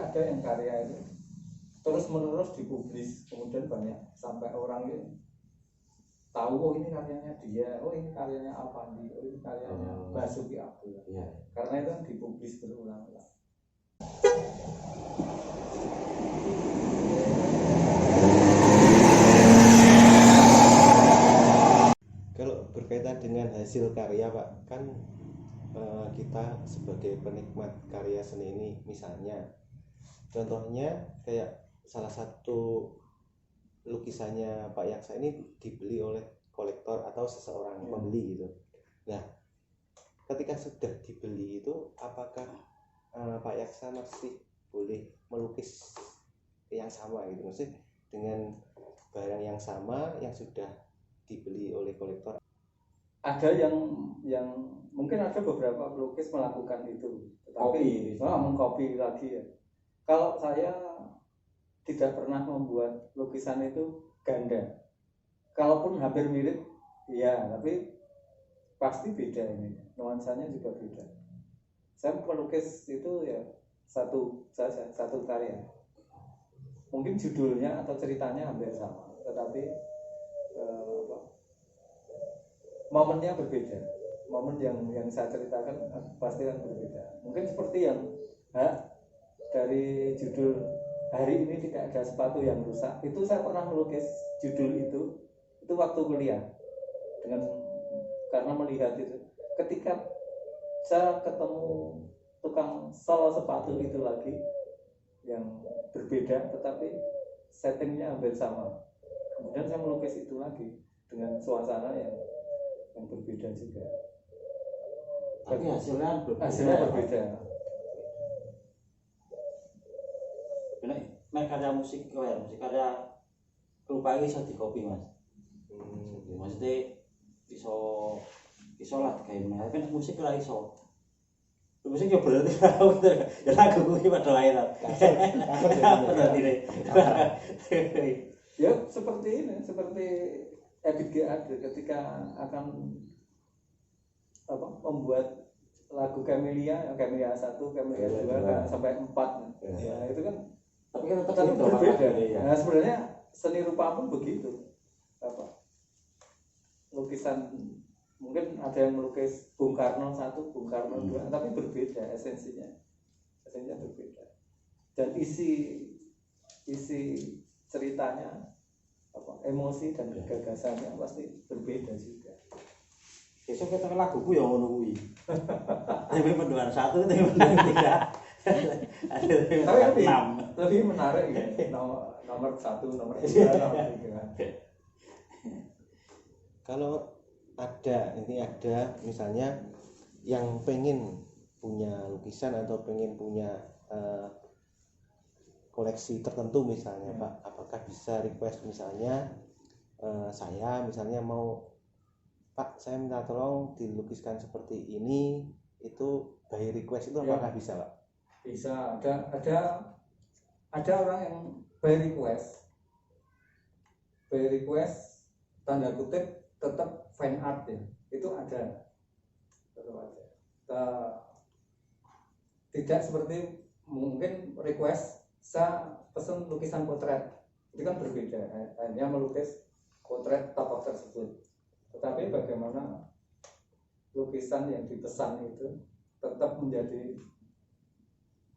ada yang karya itu terus menerus dipublis, kemudian banyak sampai orang itu tahu, oh ini karyanya dia, oh ini karyanya Alfandi, oh ini karyanya Basuki Abdullah. Karena itu kan dipublis berulang-ulang. Kalau berkaitan dengan hasil karya Pak, kan kita sebagai penikmat karya seni ini, misalnya contohnya kayak salah satu lukisannya Pak Yaksa ini dibeli oleh kolektor atau seseorang pembeli gitu. Nah, ketika sudah dibeli itu, apakah Pak Yaksa masih boleh melukis yang sama gitu, maksudnya dengan barang yang sama yang sudah dibeli oleh kolektor? Ada yang mungkin ada beberapa pelukis melakukan itu, tetapi mengcopy lagi ya. Kalau saya tidak pernah membuat lukisan itu ganda. Kalaupun hampir mirip, ya, tapi pasti beda ini. Nuansanya juga beda. Saya melukis itu ya satu karya. Mungkin judulnya atau ceritanya hampir sama, tetapi momennya berbeda. Momen yang saya ceritakan pasti kan berbeda. Mungkin seperti yang dari judul hari ini tidak ada sepatu yang rusak, itu saya pernah melukis judul itu waktu kuliah, karena melihat itu. Ketika saya ketemu tukang sol sepatu itu lagi yang berbeda tetapi settingnya hampir sama, kemudian saya melukis itu lagi dengan suasana yang berbeda juga. Tapi hasilnya berbeda. Nek karya musik karya rupa ini bisa dikopi Mas. Maksudnya iso lah kayak mana? Kan musik lah iso. Musik yo berarti ya lagu kuwi padha wae lah. Ya seperti ini, seperti Ebit G. Ade ketika akan membuat lagu Camellia 1, Camellia 2 sampai 4. Ya, itu kan tapi kan tetap berbeda. Nah, sebenarnya seni rupa pun begitu. Lukisan mungkin ada yang melukis Bung Karno 1, Bung Karno 2, tapi berbeda esensinya berbeda. Dan isi ceritanya, emosi dan gagasannya pasti berbeda juga. Besok kita laguku ya ngono kuwi. Tapi penduan 1, tapi penduan 3. Tapi lebih menarik ya, nomor 1, nomor 2, nomor 3. Kalau ada misalnya yang pengen punya lukisan atau pengen punya koleksi tertentu misalnya Pak, apakah bisa request misalnya saya misalnya mau, Pak saya minta tolong dilukiskan seperti ini, itu by request itu apakah bisa Pak? Bisa, ada orang yang by request tanda kutip tetap fan art ya, itu ada. Tidak seperti mungkin request saya pesan lukisan potret, itu kan berbeda, hanya melukis potret tokoh tersebut. Tetapi bagaimana lukisan yang dipesan itu tetap menjadi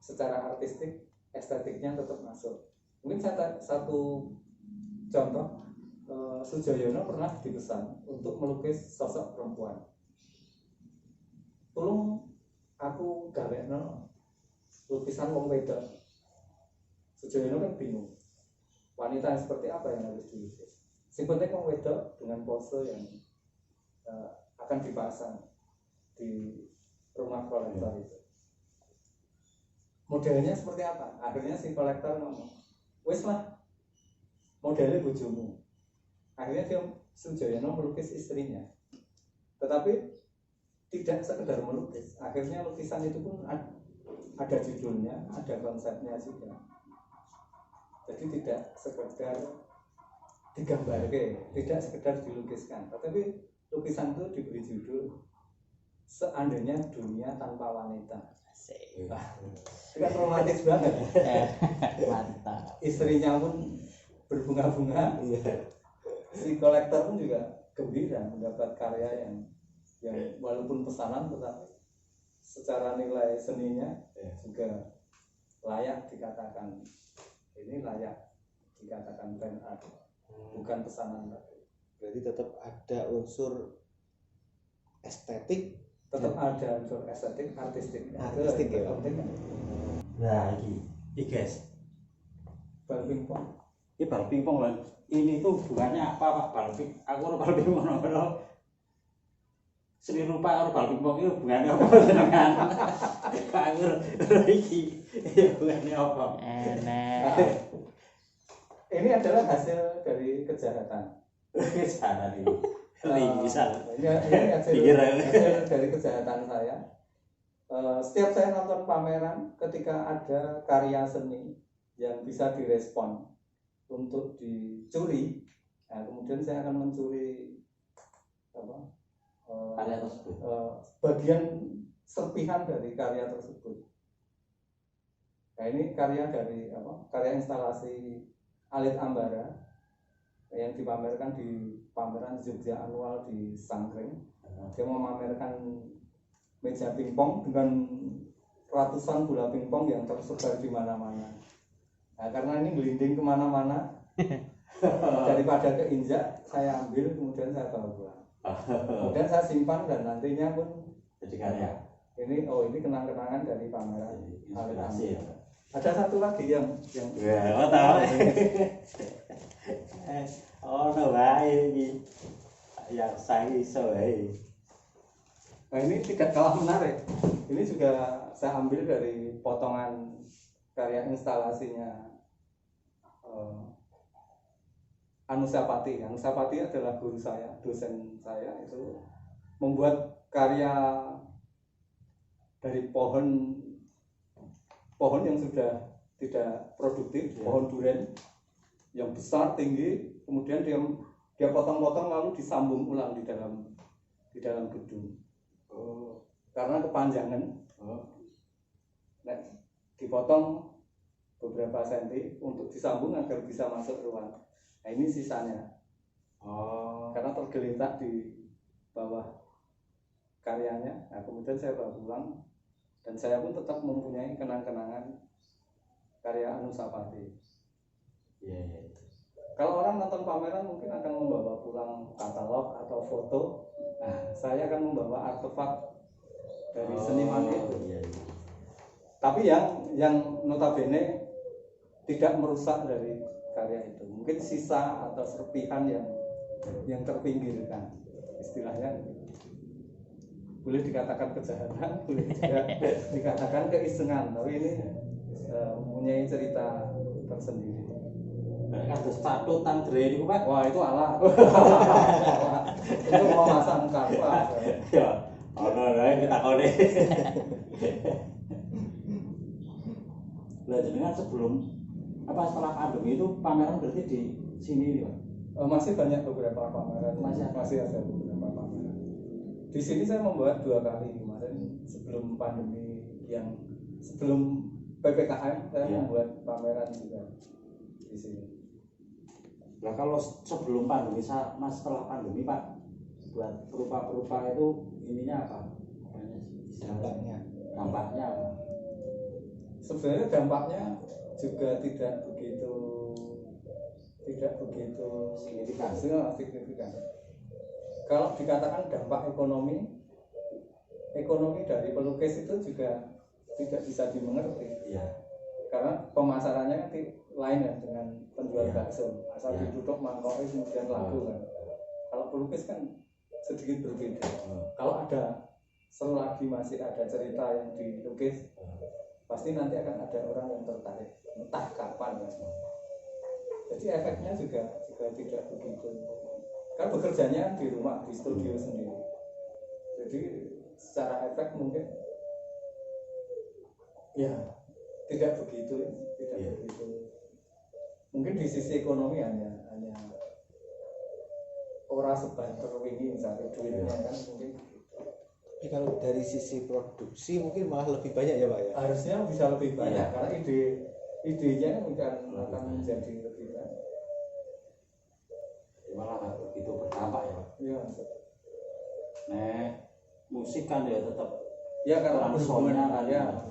secara artistik, estetiknya tetap masuk. Mungkin satu contoh, Sujoyono pernah dipesan untuk melukis sosok perempuan. Tolong aku gawekno lukisan wong wedok. Sujoyono kan bingung, wanita yang seperti apa yang harus dilukis. Sing penting wong wedok dengan pose yang akan dipasang di rumah kolektor itu. Modelnya seperti apa? Akhirnya si kolektor ngomong, wes lah, modelnya bojomu. Akhirnya dia Sujoyono melukis istrinya, tetapi tidak sekedar melukis. Akhirnya lukisan itu pun ada judulnya, ada konsepnya juga. Jadi tidak sekedar digambarkan, tidak sekedar dilukiskan, tetapi lukisan itu diberi judul seandainya dunia tanpa wanita. Asik. Itu kan romantis banget. Mantap. Istrinya pun berbunga-bunga, si kolektor pun juga gembira mendapat karya yang walaupun pesanan tetapi secara nilai seninya juga layak dikatakan, ini layak dikatakan fine art, bukan pesanan. Berarti tetap ada unsur estetik, Tetap ada unsur estetik, artistik ya. Penting. Nah, ini guys, Bal pingpong. ini bal pingpong lah. Ini tuh hubungannya apa Pak? Aku orang bal pingpong nono. Seni rupa orang bal pingpong itu hubungannya apa dengan aku iki? Hubungannya apa? Enak. Ini adalah hasil dari kejahatan. Sana ini. Bisa. Ini hasil dari kejahatan saya. Setiap saya nonton pameran, ketika ada karya seni yang bisa direspon untuk dicuri, nah kemudian saya akan mencuri Karya tersebut. bagian serpihan dari karya tersebut. Nah ini karya dari karya instalasi Alit Ambara yang dipamerkan di pameran Jogja Annual di Sangkring. Dia memamerkan meja pingpong dengan ratusan bola pingpong yang tersebar di mana-mana. Nah, karena ini gelinding kemana-mana, daripada keinjak, saya ambil kemudian saya bawa pulang. Kemudian saya simpan dan nantinya pun Jadi karya. ini kenang-kenangan dari pameran Alit Inspirasi ya. Ambara. Ada satu lagi yang Oh tahu. Oh no baik ini. Yang saya iso Nah ini tidak kalah menarik. Ini juga saya ambil dari potongan karya instalasinya Anusapati. Anusapati adalah guru saya, dosen saya, itu membuat karya dari pohon yang sudah tidak produktif, pohon duren yang besar tinggi, kemudian dia potong-potong lalu disambung ulang di dalam gedung. Karena kepanjangan, dipotong beberapa senti untuk disambung agar bisa masuk ruang. Nah ini sisanya. Karena tergeletak di bawah karyanya. Nah kemudian saya bawa pulang dan saya pun tetap mempunyai kenang-kenangan karya Anusapati. Iya. Kalau orang nonton pameran mungkin akan membawa pulang katalog atau foto. Nah, saya akan membawa artefak dari seniman itu. Iya. Tapi yang notabene tidak merusak dari karya itu. Mungkin sisa atau serpihan yang terpinggirkan. Istilahnya boleh dikatakan kejahatan, boleh juga dikatakan keisengan. Tapi ini mempunyai cerita tersendiri. Kados patutan dre niku Pak. Wah itu alat. Itu mau masang karpa. Ya, ono ae ditakoni. Lah jenengan sebelum setelah pandemi itu pameran berarti di sini Pak. Masih banyak beberapa pameran. Masih ada beberapa pameran. Di sini saya membuat 2 kali kemarin sebelum pandemi sebelum PPKM saya membuat pameran juga di sini. Nah kalau sebelum pandemi Mas setelah pandemi Pak buat perupa-perupa itu ininya apa? Dampaknya apa? Sebenarnya dampaknya juga tidak begitu signifikan. Kalau dikatakan dampak ekonomi dari pelukis itu juga tidak bisa dimengerti. Iya. Karena pemasarannya lain ya dengan penjual bakso, asal ditutup mangkoknya kemudian laku kan. Kalau pelukis kan sedikit berbeda. Kalau ada selagi masih ada cerita yang dilukis, pasti nanti akan ada orang yang tertarik, entah kapan ya. Jadi efeknya juga tidak begitu. Kan bekerjanya di rumah, di studio sendiri. Jadi secara efek mungkin ya tidak begitu. Mungkin di sisi ekonomi hanya orang sebanter wingi misalnya duitnya kan mungkin gitu. Tapi kalau dari sisi produksi mungkin malah lebih banyak ya Pak ya. Harusnya bisa lebih banyak Iya. karena idenya akan menjadi lebih banyak. Malah nggak begitu berdampak ya Pak. Iya. Musik kan ya tetap Ya karena langsungnya berhubungan kan ya.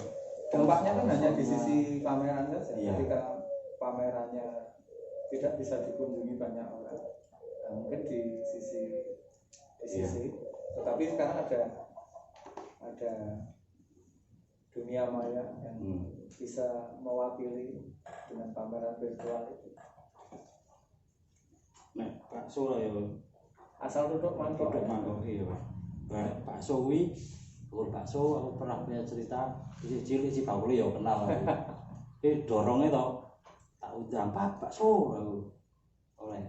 Dampaknya kan hanya di Langsungnya. sisi pameran saja. Iya. Ketika pamerannya tidak bisa dikunjungi banyak orang, nah, mungkin di sisi. Tetapi sekarang ada dunia maya yang bisa mewakili dengan pameran virtual itu. Bakso lah ya. Asal duduk mangkok. Iya Pak. Bakso kuwi, bakso aku pernah punya cerita si cilik si bakuli ya kenal aku. Dorongnya toh tak undang Pak bakso aku. Oleh.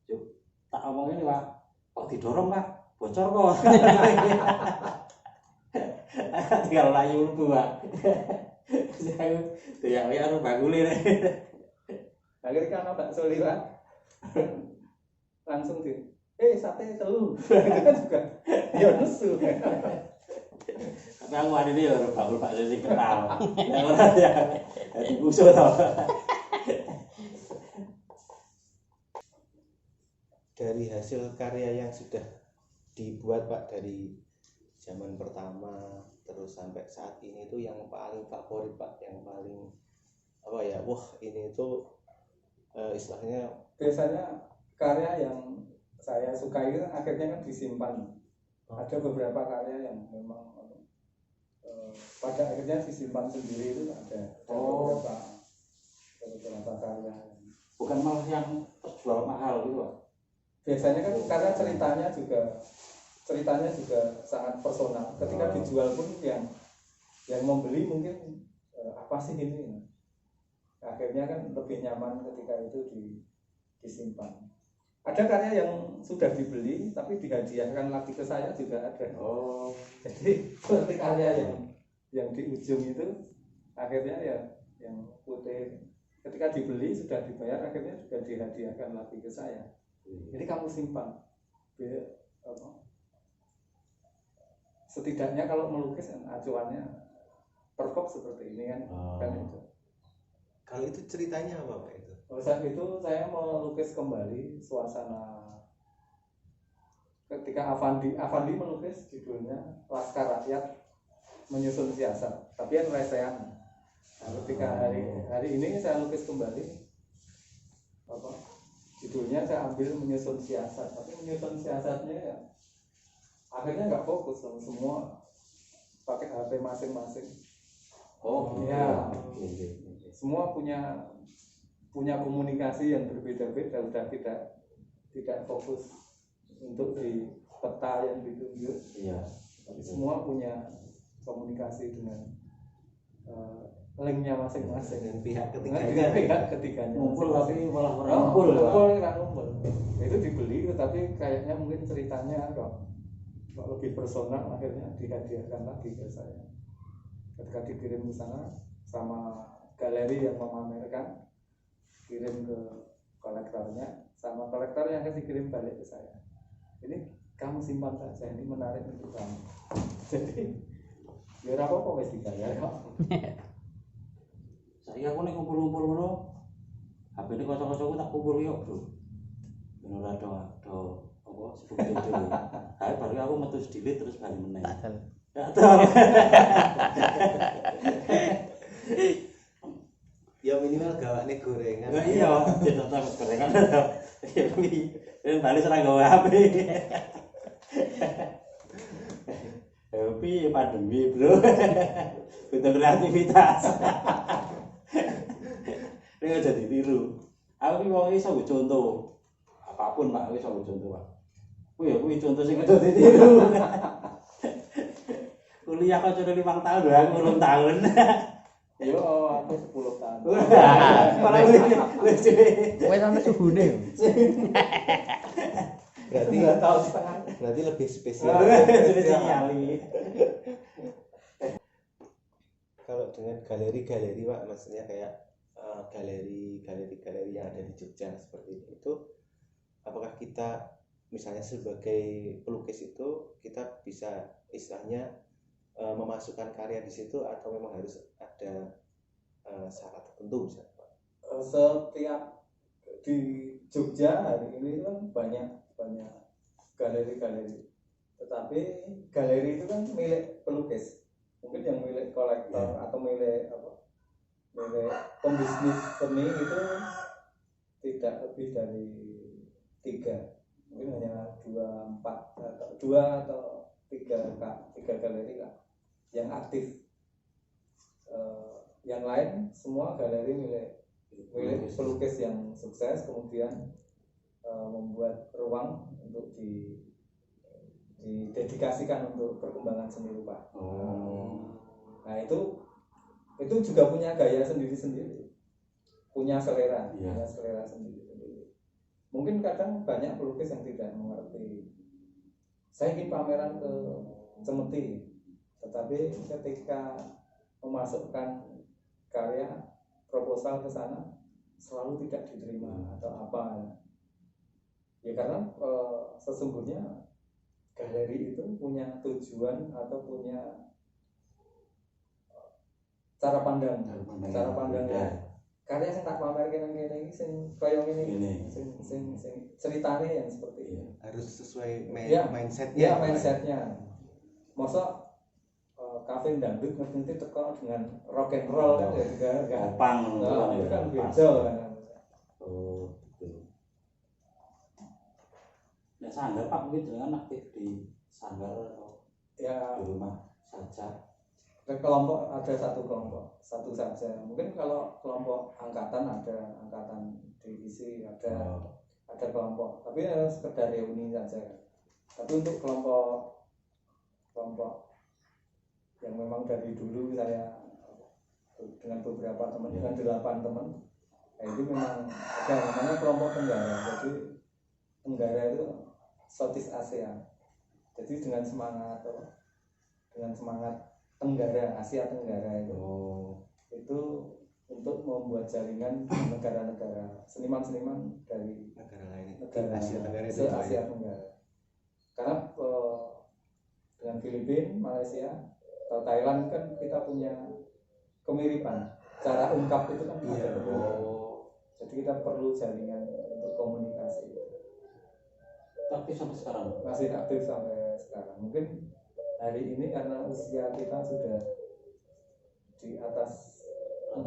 Yuk tak omongin Pak. Kok didorong Pak? Bocor kok. Tinggal layu mlebu Pak. Saya ya harus bakuli nek. Akhirnya kan bakso liwat langsung sate telu itu kan juga ya nesu. Tapi aku hari ini ya bakul bakso sing kenal. Yang ora ya dibusuh to. Dari hasil karya yang sudah dibuat Pak dari zaman pertama terus sampai saat ini itu yang paling favorit Pak, yang paling apa ya, wah ini itu istilahnya Biasanya karya yang saya sukai itu akhirnya kan disimpan. Ada beberapa karya yang memang pada akhirnya disimpan sendiri itu ada beberapa karya. Bukan malah yang terjual mahal gitu Pak. Biasanya kan karena ceritanya juga sangat personal. Ketika dijual pun yang membeli mungkin apa sih ini? Akhirnya kan lebih nyaman ketika itu disimpan. Ada karya yang sudah dibeli tapi dihadiahkan lagi ke saya juga ada. Jadi seperti karya yang di ujung itu akhirnya ya yang putih ketika dibeli sudah dibayar akhirnya juga dihadiahkan lagi ke saya. Ini kamu simpan. Setidaknya kalau melukis acuannya perfect seperti ini kan, kan itu. Kalau itu ceritanya apa Pak itu? Saat itu saya melukis kembali suasana ketika Avandi melukis judulnya Laskar Rakyat Menyusun Siasat, tapi yang resehan. Nah, ketika hari ini saya lukis kembali judulnya saya ambil Menyusun Siasat, tapi menyusun siasatnya ya akhirnya nggak fokus, semua pakai HP masing-masing. Ya, semua punya komunikasi yang berbeda-beda, udah tidak fokus untuk di peta yang ditunjuk. Iya. Tapi semua punya komunikasi dengan linknya masing-masing dengan pihak ketiganya Ngumpul tapi malah ngumpul. ngumpul. Itu dibeli tapi kayaknya mungkin ceritanya kok lebih personal, akhirnya dihadiahkan lagi ke saya. Ketika dikirim ke sana sama galeri yang memamerkan, kirim ke kolektornya, sama kolektor yang akan dikirim balik ke saya. Ini kamu simpan saja, ini menarik untuk kamu. Jadi biar apa wis dibayar kok. Saiki aku nek kumpul-kumpul ngono, HP ini kocok-kocokku tak kumpul yo, Bro. Ben ora do apa sebut dulu. Hae baru aku metu delete terus bali meneh. Ya minimal gawane gorengan. Iya, tetep gorengan. Ben bali serang gawe HP. Tapi pandemi, Bro. Butuh kreativitas. Ini aja ditiru. Aku ki wong iso contoh. Apapun Pak, iso contoh, Pak. Kuwi contoh sing kudu ditiru. Kuliah kok cuma 5 tahun, aku 8 tahun. Yo, aku 10 tahun. Malah lucu. Kowe sampe suhune. Berarti 2 tahun setengah. berarti lebih spesial. Spesial. Kalau dengan galeri-galeri Pak, maksudnya kayak galeri yang ada di Jogja seperti itu, apakah kita misalnya sebagai pelukis itu kita bisa istilahnya memasukkan karya di situ atau memang harus ada syarat tertentu misalnya Pak? Setiap di Jogja hari ini kan banyak galeri-galeri, tetapi galeri itu kan milik pelukis, mungkin yang milik kolektor atau milik pembisnis seni itu tidak lebih dari 3, mungkin hanya 2, 4 atau 2 atau 3 galeri lah yang aktif. Yang lain semua galeri milik pelukis yang sukses, kemudian membuat ruang untuk didedikasikan untuk perkembangan seni rupa. Nah itu juga punya gaya sendiri-sendiri, punya selera, punya selera sendiri-sendiri. Mungkin kadang banyak pelukis yang tidak mengerti. Saya ingin pameran ke Cemeti, tetapi ketika memasukkan karya proposal ke sana selalu tidak diterima atau apa ya, karena sesungguhnya galeri itu punya tujuan atau punya cara pandang karya yang tak pamer kene iki sing kaya ngene sing ceritane yang seperti ini harus sesuai mindsetnya. Mindsetnya masa kafe dangdut nanti teko dengan rock and roll kan ya enggak pang itu kan beda kan. Betul. Ya sanggar Pak mungkin dengan aktif di sanggar atau ya di rumah saja. Kelompok ada satu saja. Mungkin kalau kelompok angkatan ada angkatan divisi, ada kelompok, tapi sekedar reuni saja. Tapi untuk kelompok yang memang dari dulu saya dengan beberapa teman, dengan 8 teman, itu memang ada namanya kelompok Tenggara. Jadi Tenggara itu Southeast Asia. Jadi dengan semangat Tenggara, Asia Tenggara itu untuk membuat jaringan negara-negara seniman-seniman dari negara Asia Tenggara. Karena dengan Filipina, Malaysia, atau Thailand kan kita punya kemiripan, cara ungkap itu kan ada kemiripan. Jadi kita perlu jaringan untuk komunikasi. Tapi sampai sekarang masih aktif sampai sekarang. Mungkin hari ini karena usia kita sudah di atas 45,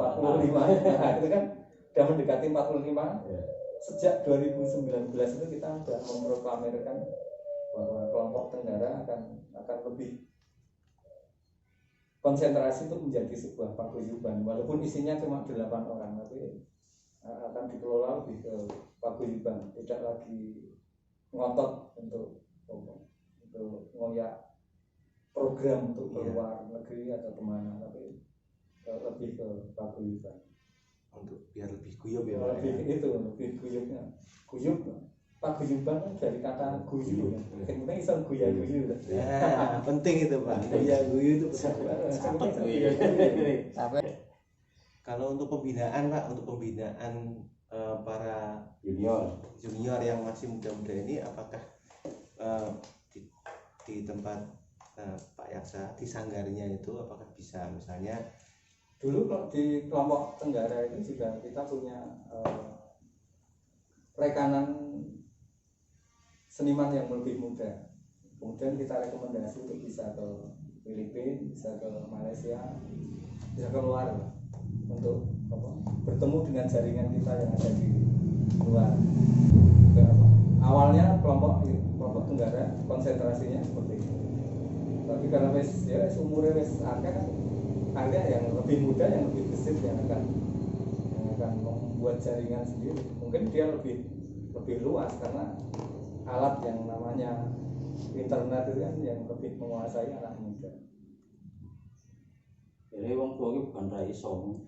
nah itu kan sudah mendekati 45. Sejak 2019 itu kita sudah memproklamirkan bahwa kelompok Tenggara akan lebih konsentrasi untuk menjadi sebuah paguyuban, walaupun isinya cuma 8 orang, tapi akan dikelola lebih ke paguyuban, tidak lagi ngotot untuk ngoyak program untuk keluar negeri atau kemana, tapi lebih ke paguyuban untuk biar lebih guyub ya. Lebih guyubnya, paguyuban kan dari kata guyu ya. Kita bisa guya-guyu. Ya, penting itu Pak. Guya-guyu itu penting. Kalau untuk pembinaan Pak, para junior yang masih muda-muda ini, apakah di tempat Pak Yaksa di sanggarnya itu apakah bisa misalnya dulu di kelompok Tenggara itu juga kita punya rekanan seniman yang lebih muda, kemudian kita rekomendasi untuk bisa ke Filipina, bisa ke Malaysia, bisa keluar untuk bertemu dengan jaringan kita yang ada di luar. Awalnya kelompok Tenggara konsentrasinya seperti itu, tapi karena umurnya ada yang lebih muda, yang lebih gesit, yang akan membuat jaringan sendiri. Mungkin dia lebih luas karena alat yang namanya internet itu kan yang lebih menguasai anak muda. Jadi wong tua iki bukan ra iso.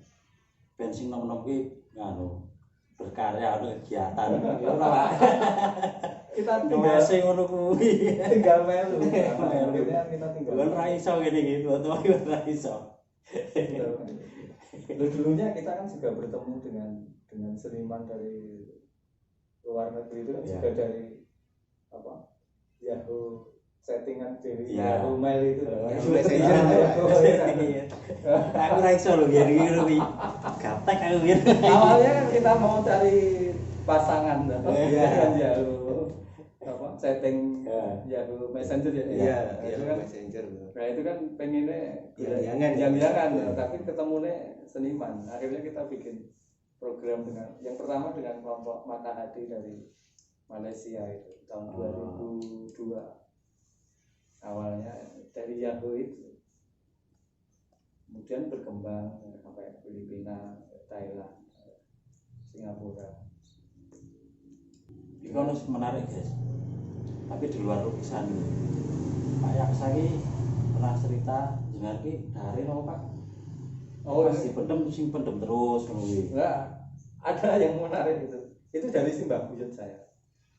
Bensin nom-nom ki berkarya kegiatan ya ora. Kita tinggal sing ngono kuwi. Tinggal melu. Kita tinggal. Ra iso ngene iki, tua-tua ra iso. Dulunya kita kan juga bertemu dengan seniman dari luar negeri itu kan juga dari apa Yahoo settingan dari Iya. Yahoo Mail itu. Messenger Iya. Aku ra iso lho biar iki. Gaptek aku biar. Awalnya kan kita mau cari pasangan Iya. dengan Yahoo apa setting Iya. Yahoo Messenger ya. iya Nah, iya itu kan Messenger loh. nah itu kan pengennya Yang-yangan. ya, tapi ketemunya seniman. Akhirnya kita bikin program dengan yang pertama dengan kelompok Mata Hati dari Malaysia itu tahun 2002. Awalnya dari Yahoo itu, kemudian berkembang sampai Filipina, Thailand, Singapura. Ini kan menarik guys. Tapi di luar lukisan itu. Pak Yaksa ini pernah cerita jenengan ki dari nopo Pak? Oh, Pas dipendem sing pendem terus ngono kuwi. enggak, ada yang menarik itu. Itu dari si Mbah Buyut saya.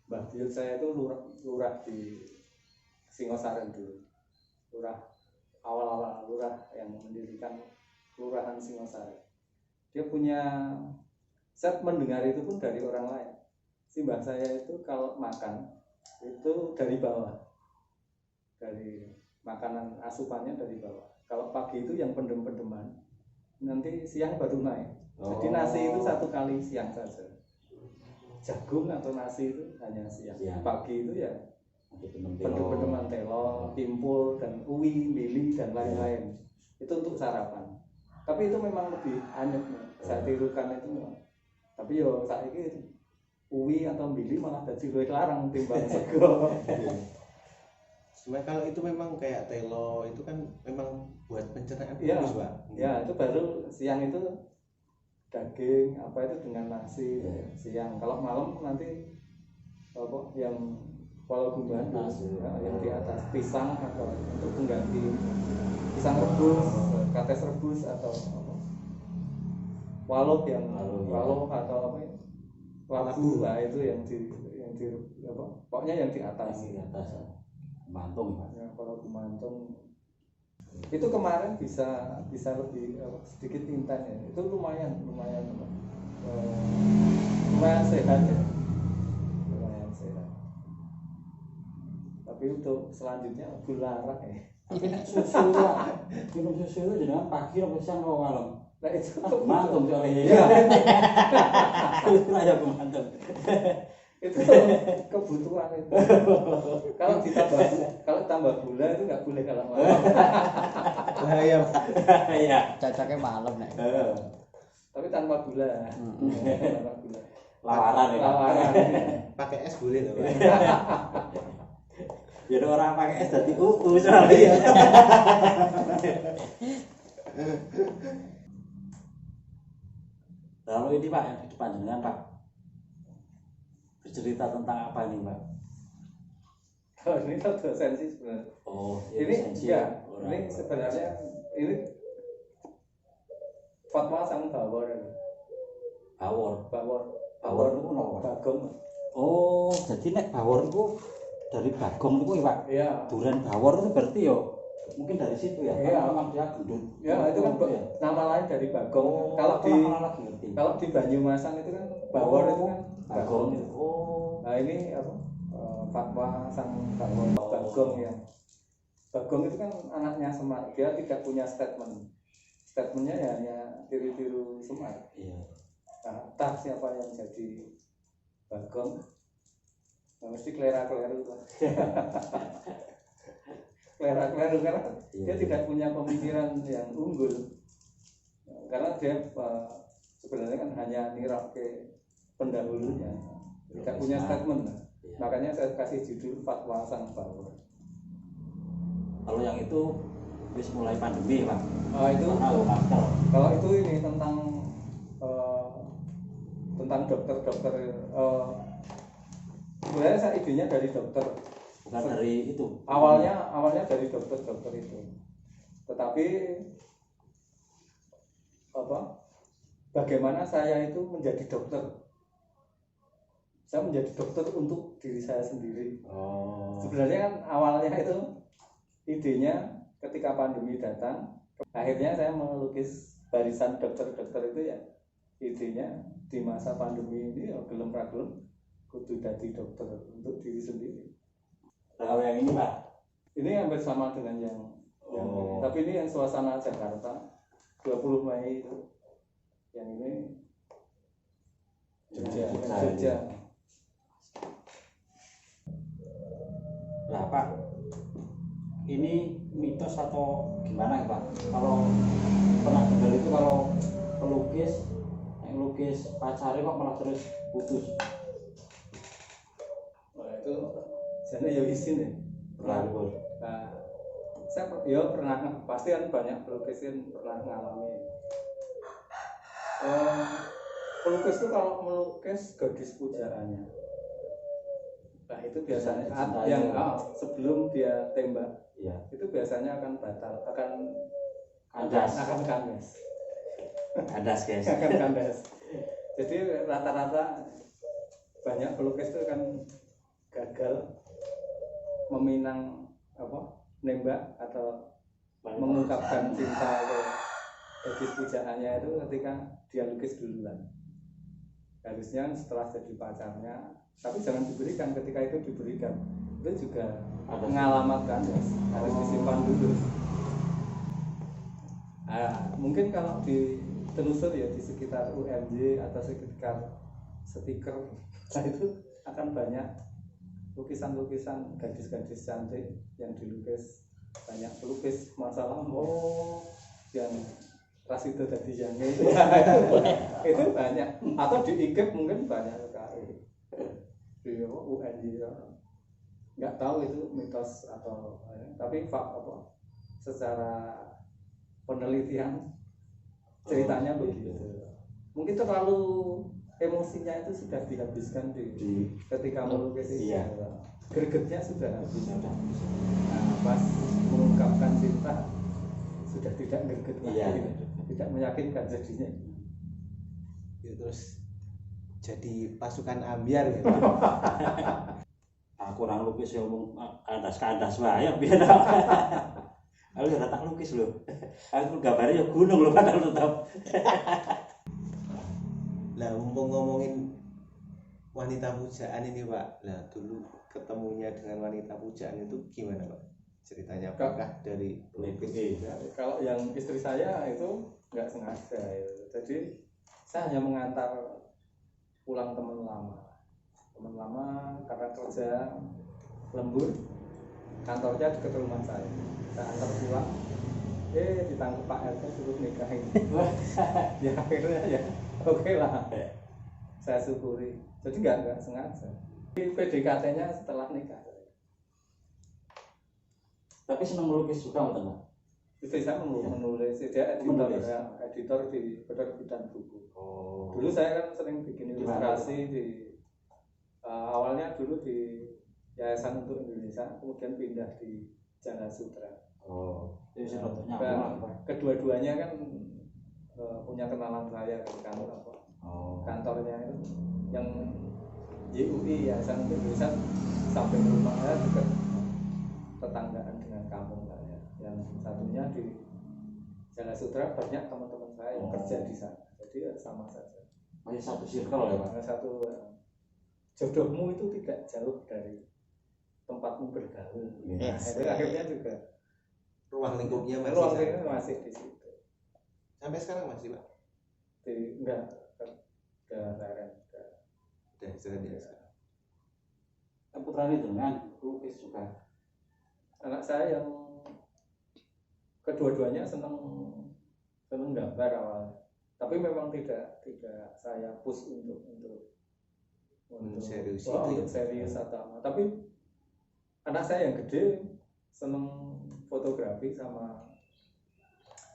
Mbah Buyut saya itu lurah di Singosaren dulu. Awal-awal lurah yang mendirikan kelurahan Singosaren. Dia punya set mendengar itu pun dari orang lain. Si mbah saya itu kalau makan itu dari bawah, dari makanan asupannya dari bawah. Kalau pagi itu yang pendem-pendeman, nanti siang baru naik. Jadi nasi itu satu kali siang saja. Jagung atau nasi itu hanya siang. Pagi itu ya pendem-pendeman telo, timpul dan uwi, lili dan lain-lain. Itu untuk sarapan. Tapi itu memang lebih anyep, saya tirukan itu. Tapi yo saiki uwi atau mili malah dadi luwih larang timbang sego. Cuma kalau itu memang kayak telo itu kan memang buat pencernaan Iya. bagus, Pak. Ya, itu baru siang itu daging apa itu dengan nasi siang. Kalau malam nanti apa yang walau gumbahan ya, yang di atas pisang atau untuk pengganti pisang rebus, kates rebus atau apa, waluh yang waluh atau apa ya, labu lah itu yang di apa pokoknya yang di atas mantung Pak. ya, kalau gumantung itu kemarin bisa lebih sedikit intan ya, itu lumayan sehat ya, lumayan sehat. Tapi untuk selanjutnya gula arak ya. Tapi nek susu lah, minum susu itu jenengan pagi atau siang atau malam? Nah itu Mantung soalnya. Iya. Ya mantung. Itu kebutuhan itu. Kalau tambah gula itu nggak boleh kalau malam. Bahaya, Pak. Iya. Cocoknya malam nek. Tapi tanpa gula. Tanpa gula. Lawaran ya. Lawaran. Pakai es boleh loh, Pak. Jadi orang pakai es dadi soalnya. Lalu ini Pak yang di depan jenengan Pak bercerita tentang apa ini Pak? Kalau ini tuh sensi sebenarnya. Oh, Ini enggak. Ini sebenarnya ini Fatwa sang Bawor. Bawor itu nopo? Bagong. Oh, jadi nek bawor itu dari bagong itu ya Pak? Iya. Duren bawor itu berarti yo mungkin dari situ ya? Iya. Karena memang dia gendut. Ya itu kan nama lain dari Bagong. Kalau di Banyumasan itu kan Bawor itu kan Bagong. Oh. Nah ini apa? Fatwa sang Bagong ya. Bagong itu kan anaknya Semar. Dia tidak punya statement. Statementnya ya hanya tiru-tiru Semar. Iya. Nah, entah siapa yang jadi Bagong. Nah, mesti kelera-kleru. Kelera-kleru karena dia tidak punya pemikiran yang unggul. Karena dia sebenarnya kan hanya nirah ke pendahulunya. Tidak punya statement. Makanya saya kasih judul Fatwa Sang Bawor. Kalau yang itu wis mulai pandemi Pak. Itu kalau itu ini tentang dokter-dokter. Sebenarnya saya idenya dari dokter. Bukan dari itu. Awalnya dari dokter itu. Tetapi bagaimana saya itu menjadi dokter? Saya menjadi dokter untuk diri saya sendiri. Oh. Sebenarnya kan awalnya itu idenya ketika pandemi datang, akhirnya saya melukis barisan dokter-dokter itu ya. Idenya di masa pandemi ini ya gelem ra gelem kudu dadi dokter untuk diri sendiri. Kalau yang ini Pak. Ini hampir sama dengan yang Oh. tapi ini yang suasana Jakarta 20 Mei itu. Yang ini Jogja. Lah Pak, ini mitos atau gimana ya Pak? Kalau pernah dengar itu kalau pelukis yang lukis pacarnya kok malah terus putus. Wah, itu jadi ya isin ya. Berlalu. Nah, saya pernah pasti kan banyak pelukis yang pernah mengalami. Pelukis itu kalau melukis gadis pujaannya, nah itu biasanya yang sebelum dia tembak, Iya. itu biasanya akan batal, akan Kandas. kandas guys. akan kandas. Jadi rata-rata banyak pelukis itu kan gagal meminang nembak atau mengungkapkan cinta ke gadis pujaannya itu ketika dia lukis duluan. Harusnya setelah jadi pacarnya, tapi jangan diberikan. Ketika itu diberikan, itu juga mengalamatkan, harus disimpan dulu. Nah, mungkin kalau ditelusur ya di sekitar UMJ atau sekitar stiker, nah itu akan banyak lukisan-lukisan gadis-gadis cantik yang dilukis banyak pelukis masa lampau yang ras itu tadi yang itu banyak, atau di IGP mungkin banyak sekali di UNJ. Nggak tahu itu mitos atau tapi secara penelitian ceritanya begitu. Mungkin terlalu emosinya itu sudah dihabiskan di ketika melukis itu. Iya. Gregetnya sudah habis. Nah, pas mengungkapkan cinta sudah tidak greget lagi. Iya. Tidak meyakinkan jadinya. Ya, terus jadi pasukan ambiar gitu. Aku orang lukis ya ngomong kandas wae ya biar. Aku ya tak lukis lho. Aku gambarnya ya gunung lho padahal tetap. Lah ngomongin wanita pujaan ini Pak, lah dulu ketemunya dengan wanita pujaan itu gimana Pak? Ceritanya apakah dari pelukis? Kalau yang istri saya itu nggak sengaja ya. Jadi saya hanya mengantar pulang teman lama karena kerja lembur, kantornya dekat rumah saya antar pulang, ditangkap Pak RT suruh nikahin. Ya akhirnya ya oke lah, saya syukuri. Jadi nggak sengaja. PDKT-nya setelah nikah. Tapi senang melukis juga Pak. Istri saya menulis, dia editor di penerbitan buku. Oh. Dulu saya kan sering bikin ilustrasi awalnya dulu di Yayasan untuk Indonesia, kemudian pindah di Jana Sutra. Oh. Itu sebetulnya kedua-duanya kan punya kenalan saya di kantor kantornya itu yang YUI Yayasan untuk Indonesia samping rumahnya dekat tetanggaan dengan kampung saya. Yang satunya di Jana Sutra banyak teman-teman saya yang kerja di sana, jadi sama saja. Masih satu circle ya Pak. Satu jodohmu itu tidak jauh dari tempatmu bergaul. Yes. Itu akhirnya juga Ruang lingkupnya masih di situ. Sampai sekarang masih Pak? Enggak Udah istirahat biasa. Putranya dengan lukis juga. Anak saya yang kedua-duanya senang gambar awalnya, tapi memang tidak saya push untuk serius untuk serius atau tapi anak saya yang gede senang fotografi sama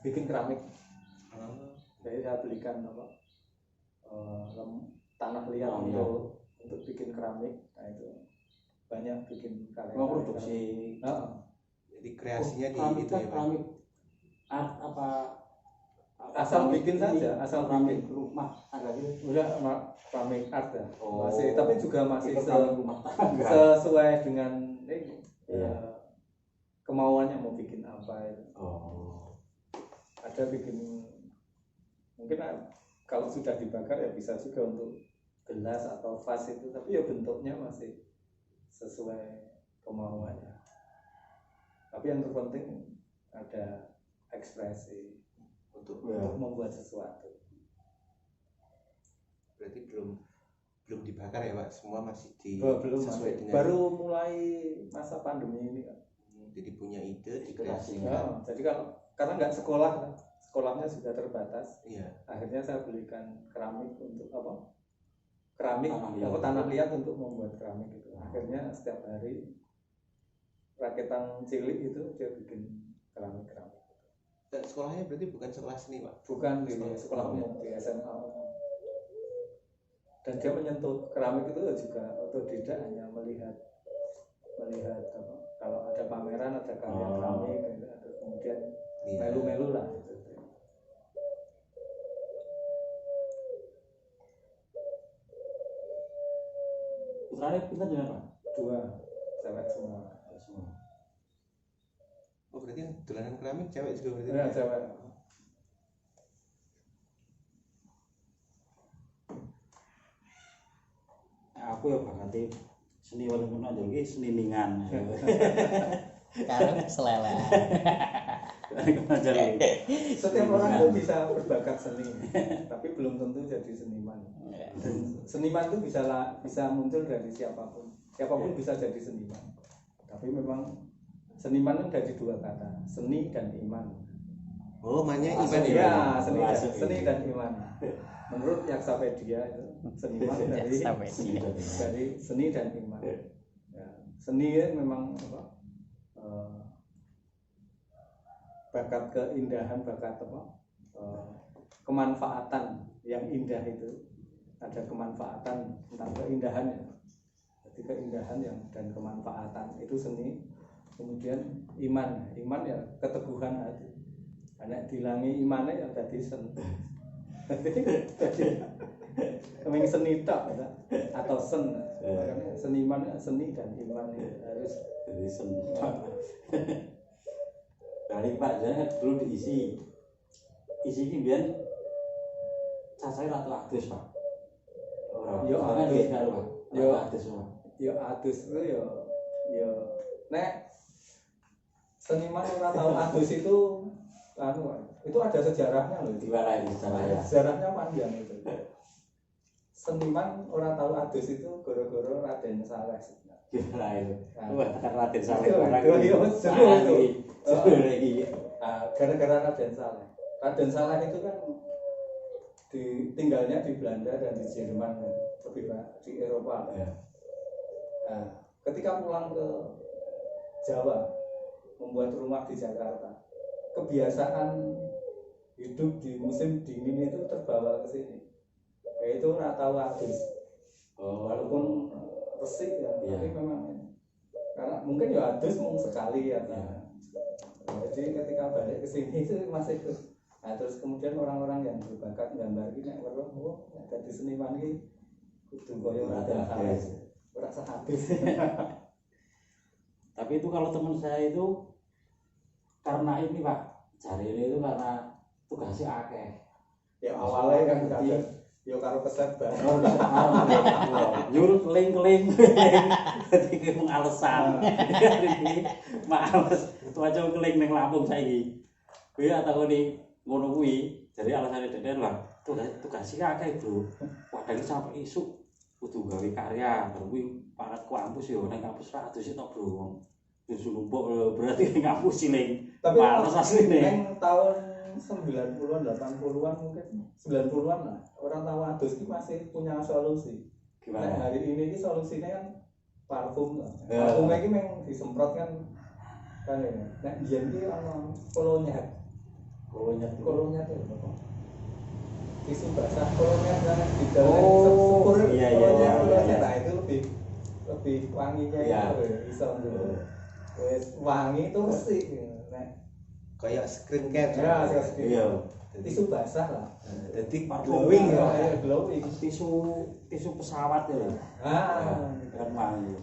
bikin keramik. Jadi saya belikan tanah liat untuk bikin keramik. Nah itu banyak bikin karya. Produksi. Jadi kreasinya di itu ya Pak. Keramik art apa? Asal bikin saja, asal bikin rumah tangga gitu. udah keramik art ya. Oh. Masih, tapi juga masih rumah tangga. sesuai dengan ini. Iya. Kemauannya mau bikin apa itu. Oh. Ada bikin mungkin kalau sudah dibakar ya bisa juga untuk gelas atau vas itu, tapi ya bentuknya masih sesuai kemauannya. Tapi yang terpenting ada ekspresi untuk membuat sesuatu. Berarti belum dibakar ya Pak, semua masih belum sesuai dengan baru mulai masa pandemi ini kan. Jadi punya ide Dikasih. Jadi karena nggak sekolahnya sudah terbatas. Iya. Akhirnya saya belikan keramik untuk apa? Keramik Tanah liat untuk membuat keramik itu. Akhirnya setiap hari rakitan cilik itu dia bikin keramik. Dan sekolahnya berarti bukan sekolah seni Pak? Bukan di sekolah umum, di SMA umum. Dan dia menyentuh keramik itu juga otodidak, hanya melihat apa, kalau ada pameran ada karya keramik gitu, ada kemudian melu-melu lah gitu. Putranya pinter jenengan Pak? 2 cewek semua. Oh berarti yang dolanan keramik cewek juga berarti? Ya, cewek. Aku ya bakati seni walaupun aja iki seni ningan. Sekarang selele. Setiap orang itu bisa berbakat seni, tapi belum tentu jadi seniman. Dan seniman itu bisa muncul dari siapapun bisa jadi seniman. Tapi memang seniman itu dari 2 kata, seni dan iman. Oh, maknanya iman ya? Seni dan iman. Menurut Yaksapedia itu seniman dari seni dan iman. Ya, seni memang apa? Bakat keindahan, bakat apa? Kemanfaatan yang indah itu. Ada kemanfaatan tentang keindahannya. Jadi keindahan yang dan kemanfaatan itu seni. Kemudian iman ya keteguhan hati. Karena dilangi imannya ya tadi seni. Kemeng seni tak atau sen. Makanya seniman seni dan iman harus jadi seni. Dari Pak jangan dulu diisi ini biar cacahnya ratu adus Pak. Yo adus kan Pak. Yo adus Pak. Yo adus itu yo nek seniman orang tahu adus itu itu ada sejarahnya loh. Gimana ini sejarahnya? Sejarahnya panjang itu. Seniman orang tahu adus itu goro-goro Raden Saleh. Gimana itu? Wah, Raden Saleh orang itu. Gara-gara Raden Saleh. Raden Saleh itu kan tinggalnya di Belanda dan di Jerman, lebih di Eropa. Ya. Nah, ketika pulang ke Jawa, membuat rumah di Jakarta, kebiasaan hidup di musim dingin itu terbawa ke sini, yaitu tahu adus. Walaupun resik ya, tapi memang karena mungkin ya adus mungkin sekali ya. Jadi ketika balik ke sini itu masih terus. Nah, terus kemudian orang-orang yang berbakat gambar ini yang jadi seniman ini kudu koyo Raden Saleh. Rasa adus. Tapi itu kalau teman saya itu karena ini Pak, cari ini itu karena tugasnya akeh. Ya awalnya kan tadi yo karo keset banget. Nyuruh keling-keling. Dadi ki mung alasan. Iki males tuwaca keling ning Lampung saiki. Kuwi takoni ngono kuwi, jadi alasane dhewe lah. Tugasnya akeh, Bro. Padahal sampai isuk kudu gawe karya, kuwi parat kampus yo ning kampus 100 itu, Bro. Wis numpuk berarti ning kampus siling. Tapi males asline. Ning tahun 90-an, 80-an mungkin 90-an lah. Orang tahu adus itu masih punya solusi. Gimana? Nah, hari ini solusinya kan parfum lah. Parfumnya ini memang disemprot kan ya. Nah, biyen iki ana kolonyat. Kolonyat itu apa? Tisu basah kolonyat kan di dalam sepur. Iya. Nah, itu lebih wanginya itu bisa wes wangi itu resik. Nah, kayak skincare ya, iya. Tisu basah lah. Jadi glowing ya, glowing. Tisu pesawat ya. Kan wangi.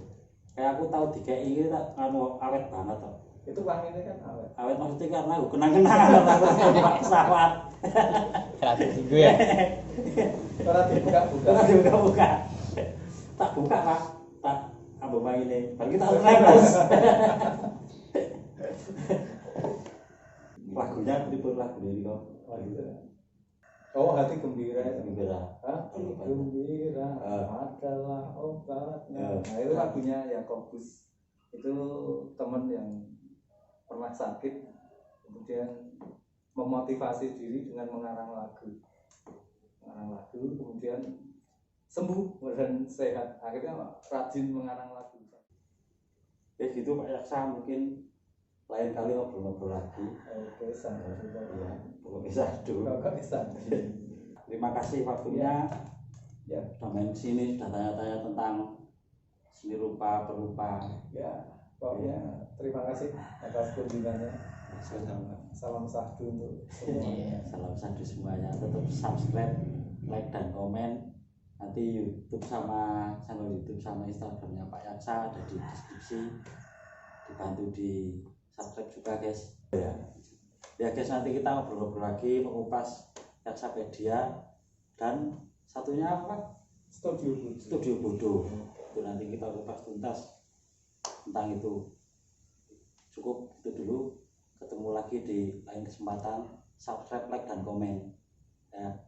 Kayak aku tahu DKI ini tak awet banget toh. Itu wanginya kan awet. Awet maksudnya karena aku kenang-kenang aku pesawat. Kreatif juga ya. Orang dibuka-buka. Tak buka Pak. Tak Apa main ini? Baru kita live mas. Lagunya tipe lagu ini kok. Oh gitu. Oh hati gembira itu. Gembira. Hati gembira adalah obatnya. Nah itu lagunya Yakobus. Itu teman yang pernah sakit, kemudian memotivasi diri dengan mengarang lagu, kemudian sembuh dan sehat. Akhirnya rajin mengarang lagu. Ya gitu Pak Yaksa, mungkin lain kali ngobrol-ngobrol lagi. Oke, sampai jumpa. Ya, pokoknya sadu. Terima kasih waktunya. Ya, sudah main sini, sudah tanya-tanya tentang seni rupa, perupa. ya, pokoknya terima kasih atas kunjungannya. Salam sahdu untuk semua. Salam sahdu semuanya. Tetap subscribe, like dan komen. Nanti YouTube sama channel YouTube sama Instagramnya Pak Yaksa ada di deskripsi. Dibantu di subscribe juga guys. Ya guys, nanti kita ngobrol-ngobrol lagi mengupas Yaksapedia dan satunya apa? Studio Bodoh. Itu nanti kita kupas tuntas tentang itu. Cukup itu dulu. Ketemu lagi di lain kesempatan. Subscribe, like dan komen. Ya.